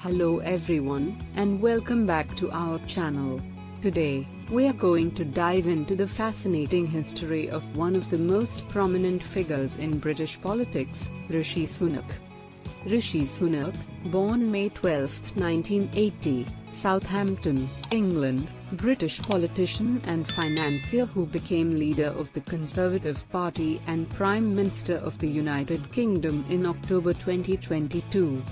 Hello everyone, and welcome back to our channel. Today, we are going to dive into the fascinating history of one of the most prominent figures in British politics, Rishi Sunak. Rishi Sunak, born May 12, 1980, Southampton, England, British politician and financier who became leader of the Conservative Party and Prime Minister of the United Kingdom in October 2022.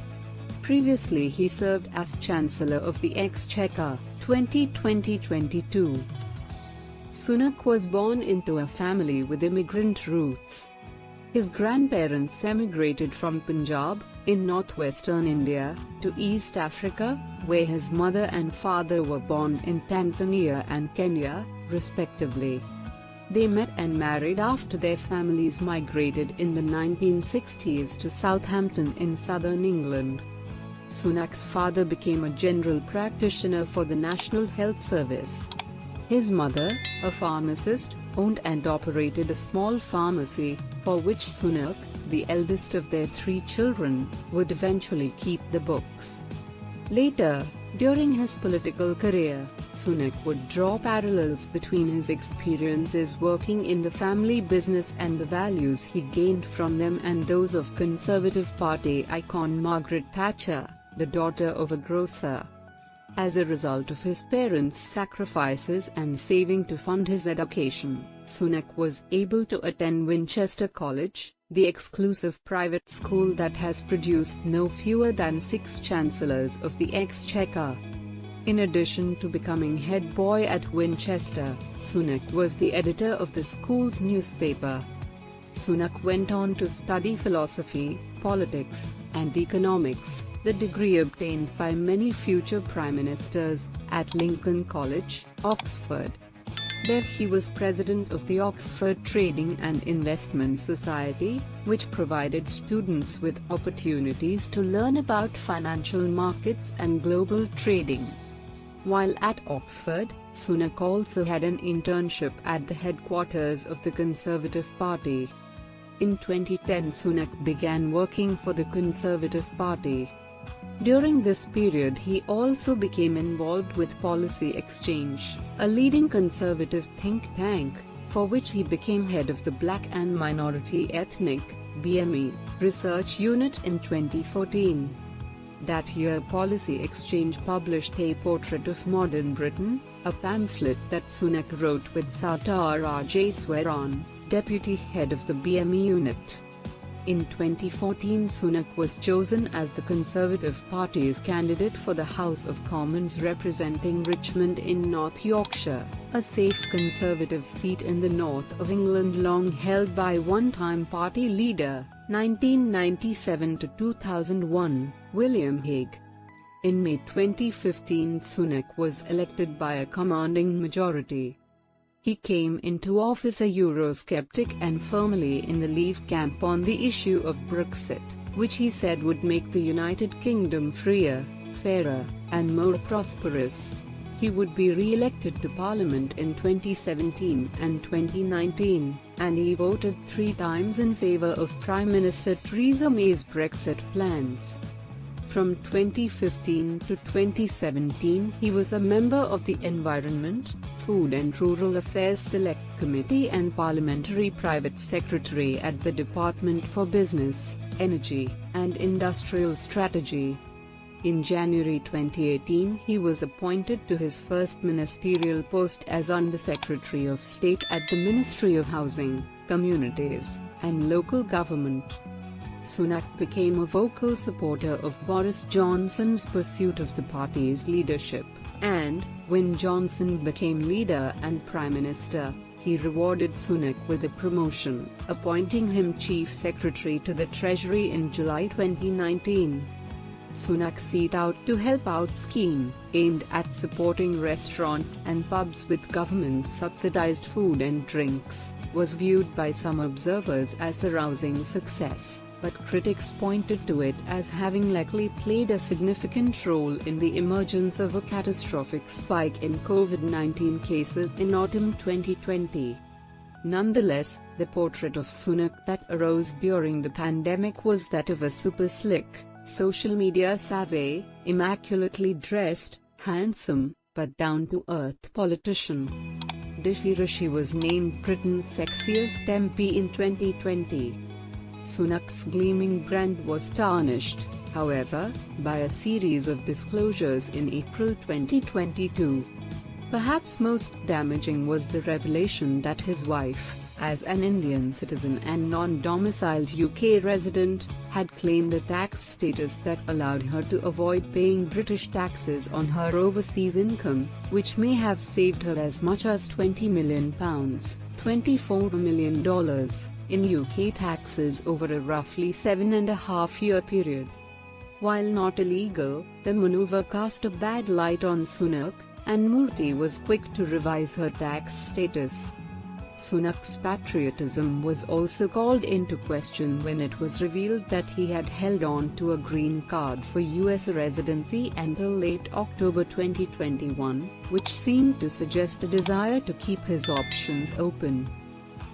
Previously he served as Chancellor of the Exchequer, 2020-22. Sunak was born into a family with immigrant roots. His grandparents emigrated from Punjab, in northwestern India, to East Africa, where his mother and father were born in Tanzania and Kenya, respectively. They met and married after their families migrated in the 1960s to Southampton in southern England. Sunak's father became a general practitioner for the National Health Service. His mother, a pharmacist, owned and operated a small pharmacy, for which Sunak, the eldest of their three children, would eventually keep the books. Later, during his political career, Sunak would draw parallels between his experiences working in the family business and the values he gained from them and those of Conservative Party icon Margaret Thatcher, the daughter of a grocer. As a result of his parents' sacrifices and saving to fund his education, Sunak was able to attend Winchester College, the exclusive private school that has produced no fewer than 6 chancellors of the Exchequer. In addition to becoming head boy at Winchester, Sunak was the editor of the school's newspaper. Sunak went on to study philosophy, politics, and economics, the degree obtained by many future prime ministers, at Lincoln College, Oxford. There he was president of the Oxford Trading and Investment Society, which provided students with opportunities to learn about financial markets and global trading. While at Oxford, Sunak also had an internship at the headquarters of the Conservative Party. In 2010 Sunak began working for the Conservative Party. During this period he also became involved with Policy Exchange, a leading conservative think tank, for which he became head of the Black and Minority Ethnic (BME) research unit in 2014. That year Policy Exchange published A Portrait of Modern Britain, a pamphlet that Sunak wrote with Sattar Rajeswaran, deputy head of the BME unit. In 2014 Sunak was chosen as the Conservative Party's candidate for the House of Commons representing Richmond in North Yorkshire, a safe Conservative seat in the north of England long held by one-time party leader, 1997 to 2001, William Hague. In May 2015 Sunak was elected by a commanding majority. He came into office a Eurosceptic and firmly in the Leave camp on the issue of Brexit, which he said would make the United Kingdom freer, fairer, and more prosperous. He would be re-elected to Parliament in 2017 and 2019, and he voted 3 times in favour of Prime Minister Theresa May's Brexit plans. From 2015 to 2017 he was a member of the Environment, Food and Rural Affairs Select Committee and Parliamentary Private Secretary at the Department for Business, Energy, and Industrial Strategy. In January 2018 he was appointed to his first ministerial post as Under-Secretary of State at the Ministry of Housing, Communities, and Local Government. Sunak became a vocal supporter of Boris Johnson's pursuit of the party's leadership, and, when Johnson became leader and Prime Minister, he rewarded Sunak with a promotion, appointing him Chief Secretary to the Treasury in July 2019. Sunak set out to help out scheme, aimed at supporting restaurants and pubs with government-subsidized food and drinks, was viewed by some observers as a rousing success, but critics pointed to it as having likely played a significant role in the emergence of a catastrophic spike in COVID-19 cases in autumn 2020. Nonetheless, the portrait of Sunak that arose during the pandemic was that of a super slick, social media savvy, immaculately dressed, handsome, but down-to-earth politician. Rishi was named Britain's sexiest MP in 2020. Sunak's gleaming brand was tarnished, however, by a series of disclosures in April 2022. Perhaps most damaging was the revelation that his wife, as an Indian citizen and non-domiciled UK resident, had claimed a tax status that allowed her to avoid paying British taxes on her overseas income, which may have saved her as much as £20 million ($24 million) in UK taxes over a roughly 7.5-year period. While not illegal, the maneuver cast a bad light on Sunak, and Murthy was quick to revise her tax status. Sunak's patriotism was also called into question when it was revealed that he had held on to a green card for US residency until late October 2021, which seemed to suggest a desire to keep his options open.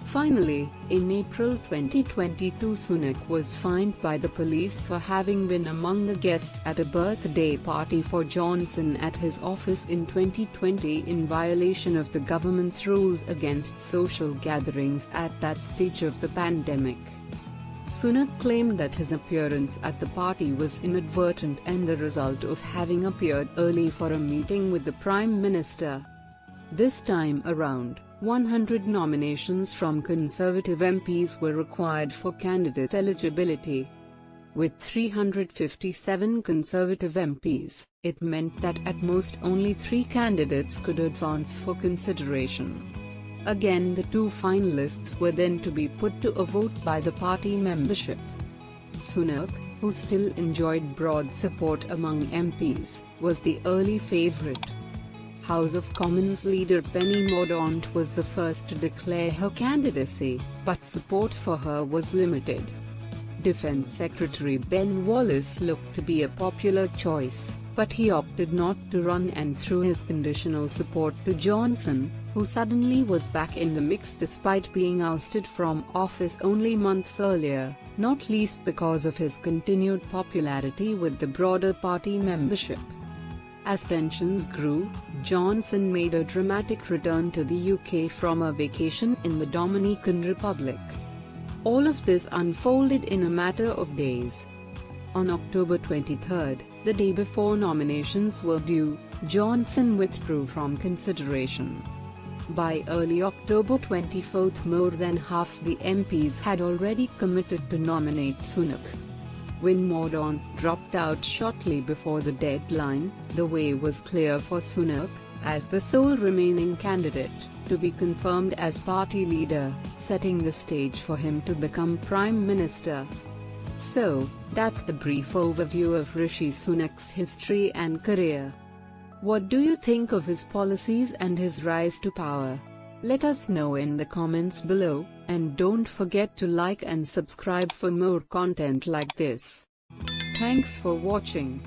Finally, in April 2022, Sunak was fined by the police for having been among the guests at a birthday party for Johnson at his office in 2020 in violation of the government's rules against social gatherings at that stage of the pandemic. Sunak claimed that his appearance at the party was inadvertent and the result of having appeared early for a meeting with the Prime Minister. This time around, 100 nominations from Conservative MPs were required for candidate eligibility. With 357 Conservative MPs, it meant that at most only 3 candidates could advance for consideration. Again, the 2 finalists were then to be put to a vote by the party membership. Sunak, who still enjoyed broad support among MPs, was the early favourite. House of Commons leader Penny Mordaunt was the first to declare her candidacy, but support for her was limited. Defence Secretary Ben Wallace looked to be a popular choice, but he opted not to run and threw his conditional support to Johnson, who suddenly was back in the mix despite being ousted from office only months earlier, not least because of his continued popularity with the broader party membership. As tensions grew, Johnson made a dramatic return to the UK from a vacation in the Dominican Republic. All of this unfolded in a matter of days. On October 23, the day before nominations were due, Johnson withdrew from consideration. By early October 24, more than half the MPs had already committed to nominate Sunak. When Mordaunt dropped out shortly before the deadline, the way was clear for Sunak, as the sole remaining candidate, to be confirmed as party leader, setting the stage for him to become Prime Minister. So, that's a brief overview of Rishi Sunak's history and career. What do you think of his policies and his rise to power? Let us know in the comments below, and don't forget to like and subscribe for more content like this. Thanks for watching.